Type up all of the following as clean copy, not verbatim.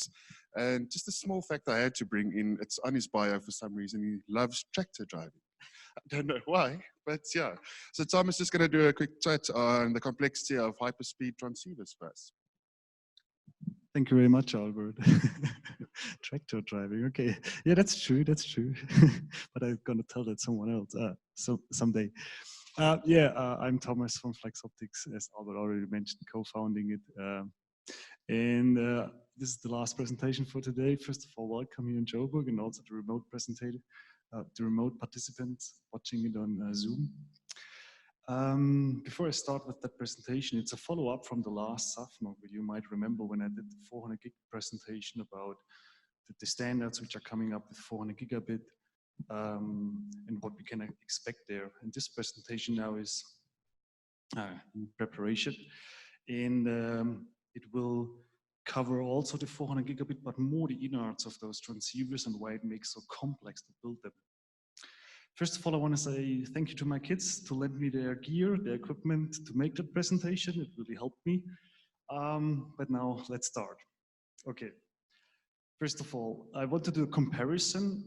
Flexoptix. And just a small fact I had to bring in, it's on his bio for some reason, he loves tractor driving. I don't know why, but yeah. So Tom is just going to do a quick chat on the complexity of hyperspeed transceivers for us. Thank you very much, Albert. Tractor driving, okay. Yeah, that's true, that's true. But I'm going to tell that someone else someday. I'm Thomas from Flexoptix, as Albert already mentioned, co-founding it. This is the last presentation for today. First of all, welcome here in Joburg, and also the remote presentator, the remote participants watching it on Zoom. Before I start with that presentation, it's a follow-up from the last SAFNOG video. You might remember when I did the 400 gig presentation about the standards which are coming up with 400 gigabit and what we can expect there. And this presentation now is in preparation, and it will cover also the 400 gigabit, but more the innards of those transceivers and why it makes so complex to build them. First of all, I want to say thank you to my kids to lend me their gear, their equipment to make that presentation. It really helped me. But now let's start. Okay. First of all, I want to do a comparison.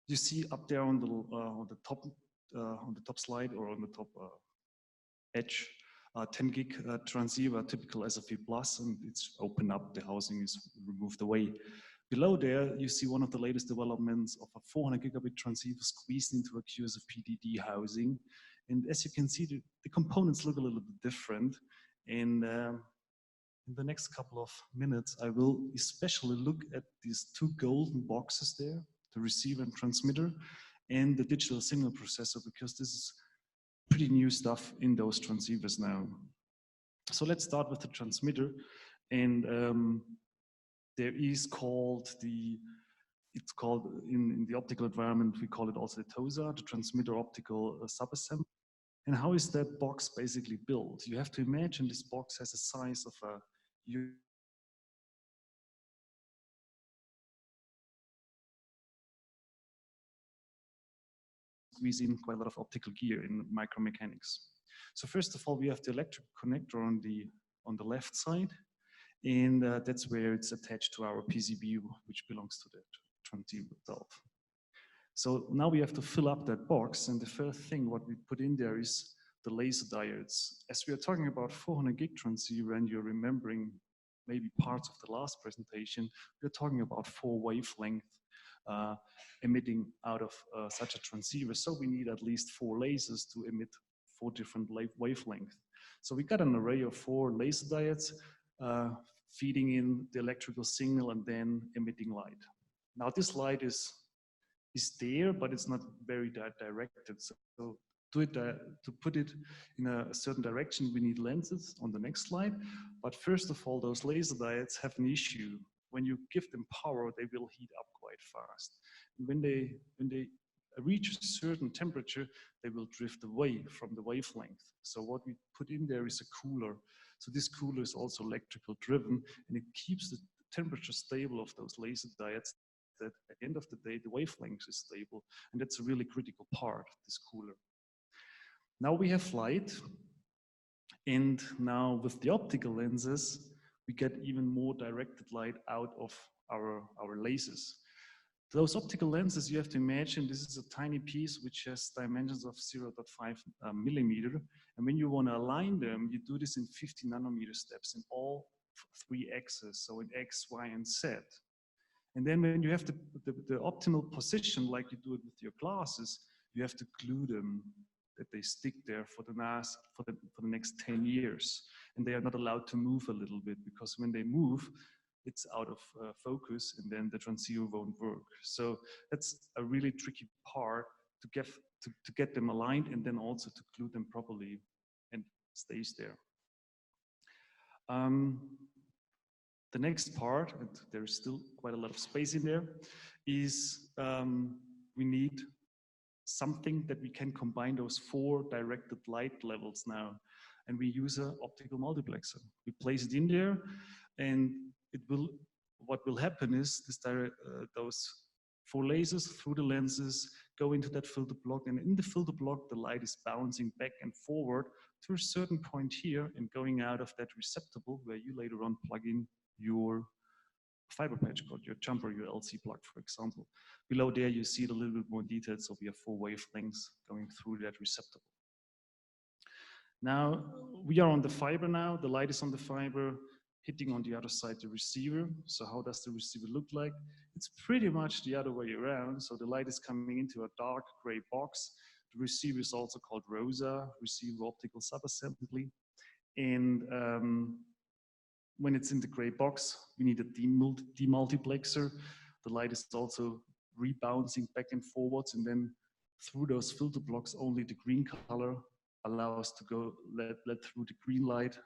You see up there on the top slide or on the top edge, 10 gig transceiver, typical SFP plus, and it's open up. The housing is removed away. Below there, you see one of the latest developments of a 400 gigabit transceiver squeezed into a QSFP-DD housing. And as you can see, the components look a little bit different. And in the next couple of minutes, I will especially look at these two golden boxes there, the receiver and transmitter, and the digital signal processor, because this is pretty new stuff in those transceivers now. So let's start with the transmitter. And there is called it's called in the optical environment, we call it also the TOSA, the Transmitter Optical Sub Assembly. And how is that box basically built? You have to imagine this box has a size of a squeeze in quite a lot of optical gear in micromechanics. So first of all, we have the electric connector on the left side. And that's where it's attached to our PCB, which belongs to the transceiver itself. So now we have to fill up that box, and the first thing what we put in there is the laser diodes. As we are talking about 400 gig transceiver, and you're remembering maybe parts of the last presentation, we're talking about 4 wavelength emitting out of such a transceiver. So we need at least 4 lasers to emit 4 different wavelengths. So we got an array of 4 laser diodes feeding in the electrical signal and then emitting light. Now this light is there, but it's not very directed. So to put it in a certain direction, we need lenses on the next slide. But first of all, those laser diodes have an issue. When you give them power, they will heat up quite fast. And when they reach a certain temperature, they will drift away from the wavelength. So what we put in there is a cooler. So this cooler is also electrical driven, and it keeps the temperature stable of those laser diodes, that at the end of the day, the wavelength is stable. And that's a really critical part, this cooler. Now we have light. And now with the optical lenses, we get even more directed light out of our lasers. Those optical lenses, you have to imagine, this is a tiny piece which has dimensions of 0.5 millimeter. And when you want to align them, you do this in 50 nanometer steps in all 3 axes, so in X, Y, and Z. And then when you have the optimal position, like you do it with your glasses, you have to glue them, that they stick there for the next 10 years. And they are not allowed to move a little bit, because when they move, it's out of focus, and then the transceiver won't work. So that's a really tricky part to get them aligned, and then also to glue them properly and stays there. The next part, and there's still quite a lot of space in there, is we need something that we can combine those 4 directed light levels now. And we use an optical multiplexer. We place it in there, and what will happen is those 4 lasers through the lenses go into that filter block, and in the filter block, the light is bouncing back and forward to a certain point here and going out of that receptacle where you later on plug in your fiber patch cord, your jumper, your LC plug, for example. Below there, you see it a little bit more detailed, so we have 4 wavelengths going through that receptacle. Now, we are on the fiber now, the light is on the fiber, hitting on the other side the receiver. So how does the receiver look like? It's pretty much the other way around. So the light is coming into a dark gray box. The receiver is also called ROSA, Receiver Optical Sub Assembly. And when it's in the gray box, we need a demultiplexer. The light is also rebouncing back and forwards, and then through those filter blocks, only the green color allows to go let through the green light,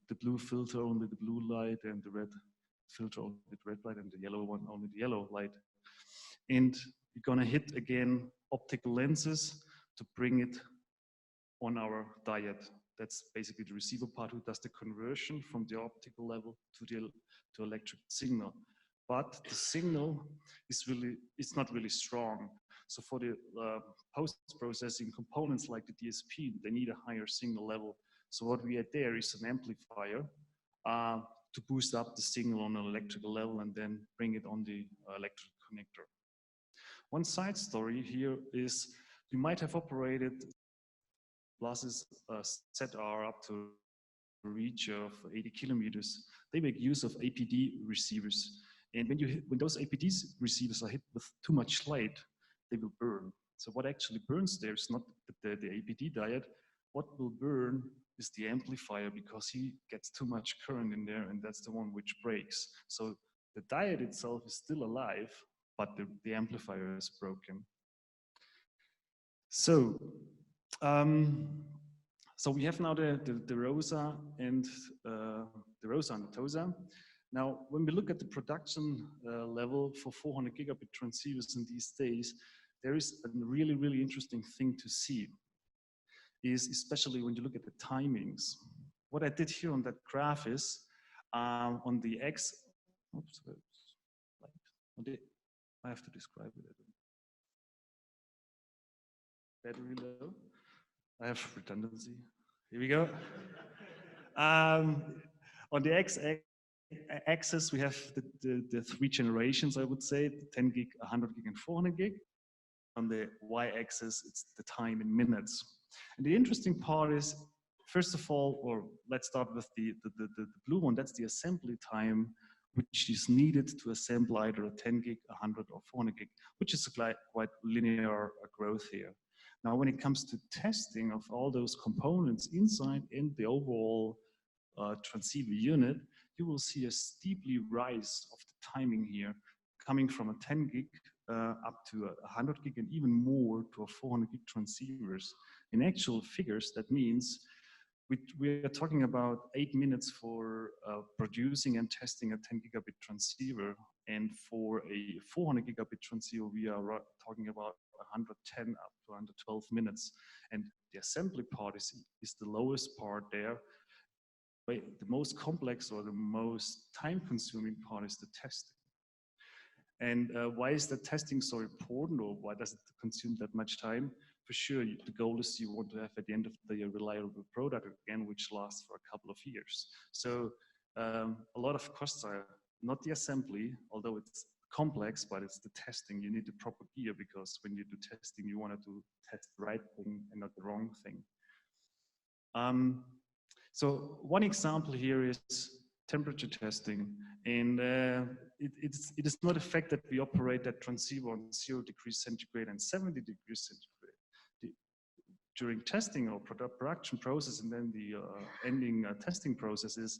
the blue filter only the blue light, and the red filter only the red light, and the yellow one only the yellow light. And we're gonna hit again optical lenses to bring it on our diode. That's basically the receiver part who does the conversion from the optical level to the electric signal. But the signal is it's not really strong. So for the post-processing components like the DSP, they need a higher signal level. So what we add there is an amplifier to boost up the signal on an electrical level and then bring it on the electric connector. One side story here is you might have operated buses ZR up to a reach of 80 kilometers. They make use of APD receivers. And when those APD receivers are hit with too much light, they will burn. So what actually burns there is not the APD diode. What will burn is the amplifier, because he gets too much current in there, and that's the one which breaks. So the diode itself is still alive, but the amplifier is broken. So, so we have now the ROSA and the TOSA. Now, when we look at the production level for 400 gigabit transceivers in these days, there is a really, really interesting thing to see, is especially when you look at the timings. What I did here on that graph is on the X, oops, I have to describe it. Battery low. I have redundancy. Here we go. On the X-axis, we have the 3 generations, I would say, 10 gig, 100 gig, and 400 gig. On the Y-axis, it's the time in minutes. And the interesting part is, first of all, or let's start with the blue one, that's the assembly time, which is needed to assemble either a 10 gig, 100, or 400 gig, which is a quite linear growth here. Now, when it comes to testing of all those components inside in the overall transceiver unit, you will see a steeply rise of the timing here, coming from a 10 gig up to 100 gig and even more to a 400 gig transceivers. In actual figures, that means we are talking about 8 minutes for producing and testing a 10 gigabit transceiver, and for a 400 gigabit transceiver, we are talking about 110 up to 112 minutes. And the assembly part is the lowest part there. But the most complex or the most time-consuming part is the testing. And why is the testing so important, or why does it consume that much time? For sure, the goal is you want to have at the end of the day a reliable product again, which lasts for a couple of years. So a lot of costs are not the assembly, although it's complex, but it's the testing. You need the proper gear, because when you do testing, you want to test the right thing and not the wrong thing. So one example here is temperature testing, and it is not a fact that we operate that transceiver on 0 degrees centigrade and 70 degrees centigrade. During testing or production process, and then the ending testing process is,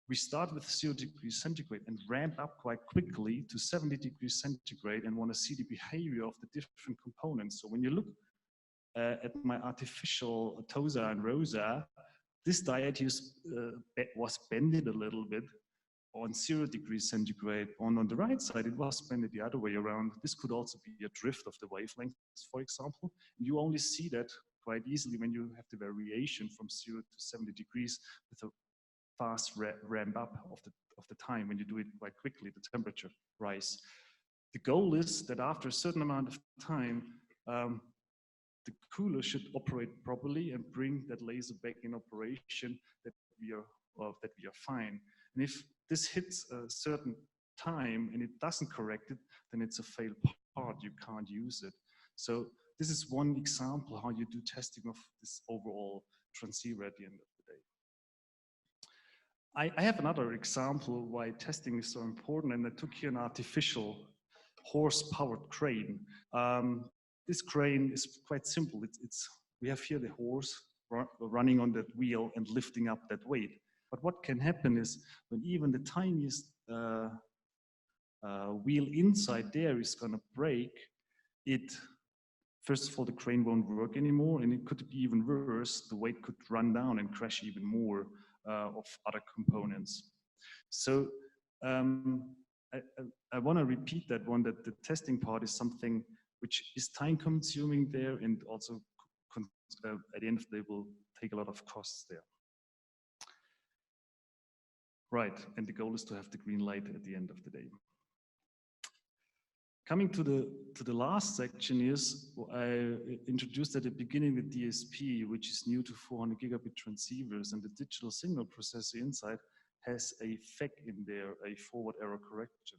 we start with 0 degrees centigrade and ramp up quite quickly to 70 degrees centigrade and want to see the behavior of the different components. So when you look at my artificial TOSA and ROSA, this diode was bended a little bit on 0 degrees centigrade. On the right side, it was bended the other way around. This could also be a drift of the wavelengths, for example. You only see that quite easily when you have the variation from 0 to 70 degrees with a fast ramp up of the time. When you do it quite quickly, the temperature rise. The goal is that after a certain amount of time, the cooler should operate properly and bring that laser back in operation, that we are fine. And if this hits a certain time and it doesn't correct it, then it's a failed part, you can't use it. So this is one example how you do testing of this overall transceiver at the end of the day. I have another example why testing is so important, and I took here an artificial horse-powered crane. This crane is quite simple. We have here the horse running on that wheel and lifting up that weight. But what can happen is when even the tiniest wheel inside there is going to break, first of all, the crane won't work anymore, and it could be even worse. The weight could run down and crash even more of other components. So I want to repeat that one, that the testing part is something which is time consuming there, and also at the end of the day will take a lot of costs there. Right, and the goal is to have the green light at the end of the day. Coming to the last section is, I introduced at the beginning the DSP, which is new to 400 gigabit transceivers, and the digital signal processor inside has a FEC in there, a forward error correction.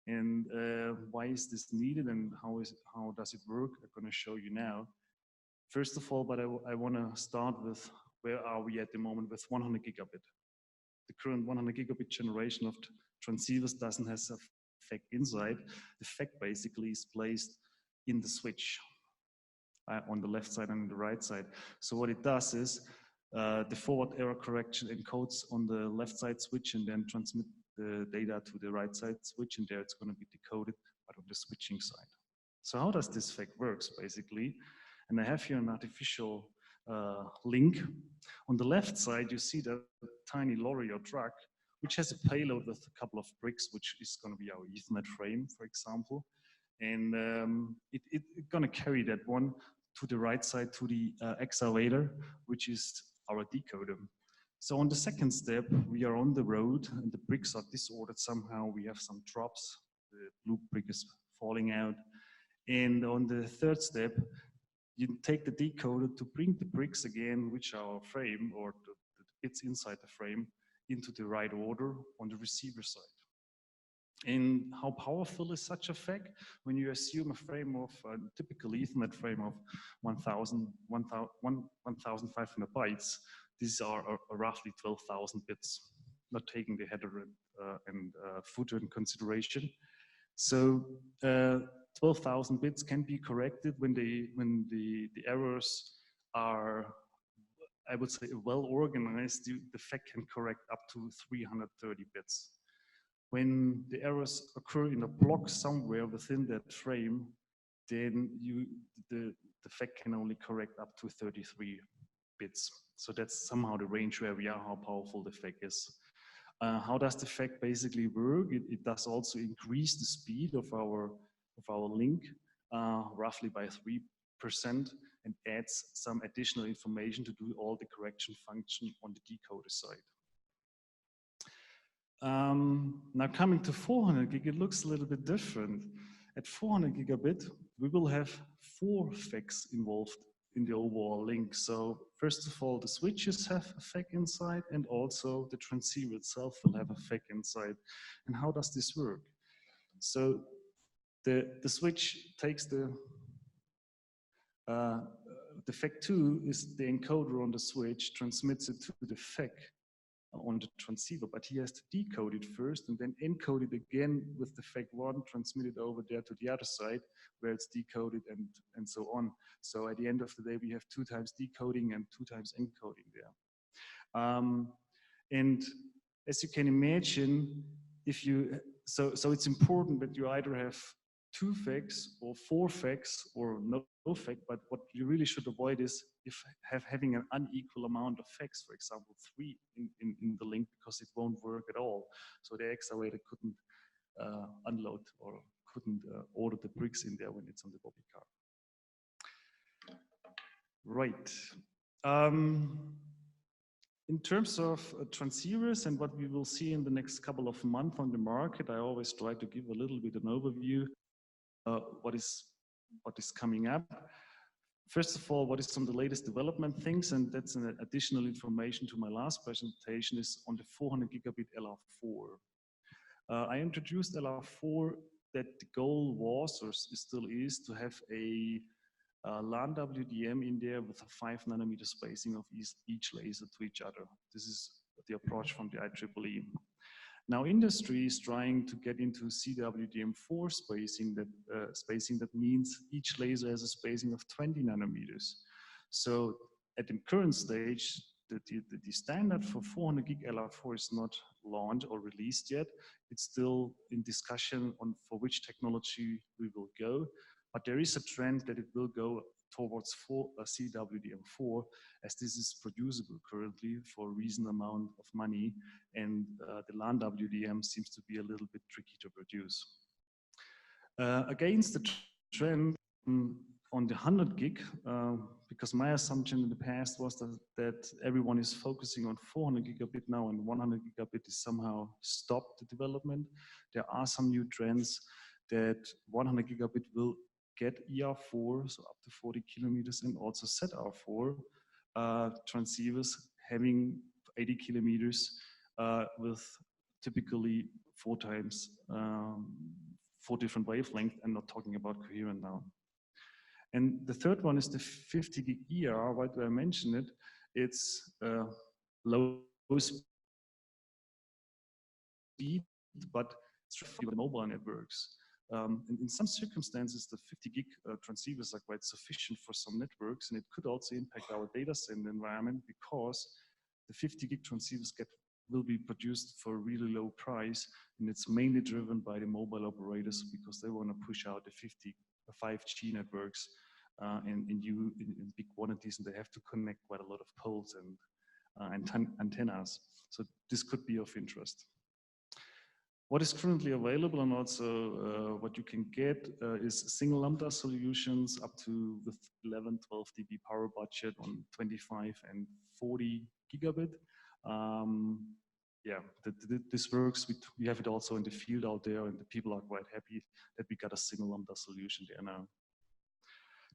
And why is this needed, and how does it work? I'm going to show you now. First of all, but I want to start with where are we at the moment with 100 gigabit. The current 100 gigabit generation of transceivers doesn't have a FEC inside. The FEC basically is placed in the switch on the left side and the right side. So what it does is the forward error correction encodes on the left side switch and then transmit the data to the right side switch, and there it's going to be decoded, but on the switching side. So how does this FEC works basically? And I have here an artificial link. On the left side, you see the tiny lorry or truck, which has a payload with a couple of bricks, which is going to be our Ethernet frame, for example. And it's going to carry that one to the right side to the excavator, which is our decoder. So on the second step, we are on the road and the bricks are disordered somehow. We have some drops, the blue brick is falling out. And on the third step, you take the decoder to bring the bricks again, which are our frame or the bits inside the frame, into the right order on the receiver side. And how powerful is such a FEC? When you assume a frame of a typical Ethernet frame of 1,500 bytes, these are roughly 12,000 bits, not taking the header and footer in consideration. So 12,000 bits can be corrected when the errors are, I would say, well organized. The FEC can correct up to 330 bits. When the errors occur in a block somewhere within that frame, then the FEC can only correct up to 33 bits. So that's somehow the range where we are, how powerful the FEC is. How does the FEC basically work? It does also increase the speed of our link roughly by 3%, and adds some additional information to do all the correction function on the decoder side. Now coming to 400 gig, it looks a little bit different. At 400 gigabit, we will have 4 FECs involved in the overall link. So first of all, the switches have a FEC inside, and also the transceiver itself will have a FEC inside. And how does this work? So the switch takes the FEC2 is the encoder on the switch, transmits it to the FEC on the transceiver, but he has to decode it first and then encode it again with the FEC1, transmit it over there to the other side where it's decoded and so on. So at the end of the day, we have 2 times decoding and 2 times encoding there. And as you can imagine, so it's important that you either have 2 FECs or 4 FECs or no FEC, but what you really should avoid is having an unequal amount of FECs, for example, 3 in the link, because it won't work at all. So the excavator couldn't unload or couldn't order the bricks in there when it's on the bobby car. Right. In terms of transceivers and what we will see in the next couple of months on the market, I always try to give a little bit an overview what is coming up. First of all, what is some of the latest development things, and that's an additional information to my last presentation, is on the 400 gigabit LR4. I introduced LR4 that the goal was, or still is, to have a LAN WDM in there with a 5 nanometer spacing of each laser to each other. This is the approach from the IEEE. Now industry is trying to get into CWDM4 spacing that means each laser has a spacing of 20 nanometers. So at the current stage, the standard for 400 gig LR4 is not launched or released yet. It's still in discussion on for which technology we will go. But there is a trend that it will go towards CWDM4, as this is producible currently for a reasonable amount of money, and the LAN WDM seems to be a little bit tricky to produce. Against the trend on the 100 gig, because my assumption in the past was that everyone is focusing on 400 gigabit now, and 100 gigabit is somehow stopped the development. There are some new trends that 100 gigabit will get ER4, so up to 40 kilometers, and also ZR4 transceivers having 80 kilometers with typically 4 different wavelengths, and not talking about coherent now. And the third one is the 50 gig ER. Why do I mention it? It's low speed, but it's for mobile networks. In some circumstances, the 50 gig transceivers are quite sufficient for some networks, and it could also impact our data center environment, because the 50 gig transceivers will be produced for a really low price, and it's mainly driven by the mobile operators because they want to push out the 5G networks in big quantities, and they have to connect quite a lot of poles and antennas. So this could be of interest. What is currently available, and also what you can get, is single lambda solutions up to with 11, 12 dB power budget on 25 and 40 gigabit. Yeah, this works. We have it also in the field out there, and the people are quite happy that we got a single lambda solution there now.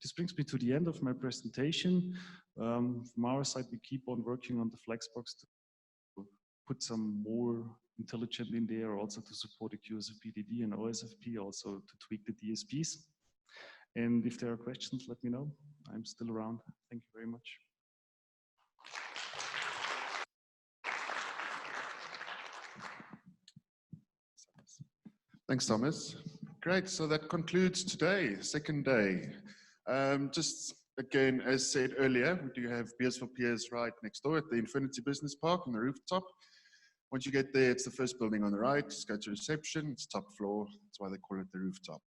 This brings me to the end of my presentation. From our side, we keep on working on the Flexbox to put some more intelligent in there, also to support the QSFP-DD and OSFP, also to tweak the DSPs. And if there are questions, let me know. I'm still around. Thank you very much. Thanks, Thomas. Great, so that concludes today, second day. Just again, as said earlier, we do have Beers for Peers right next door at the Infinity Business Park on the rooftop. Once you get there, it's the first building on the right. Just go to reception, it's top floor. That's why they call it the rooftop.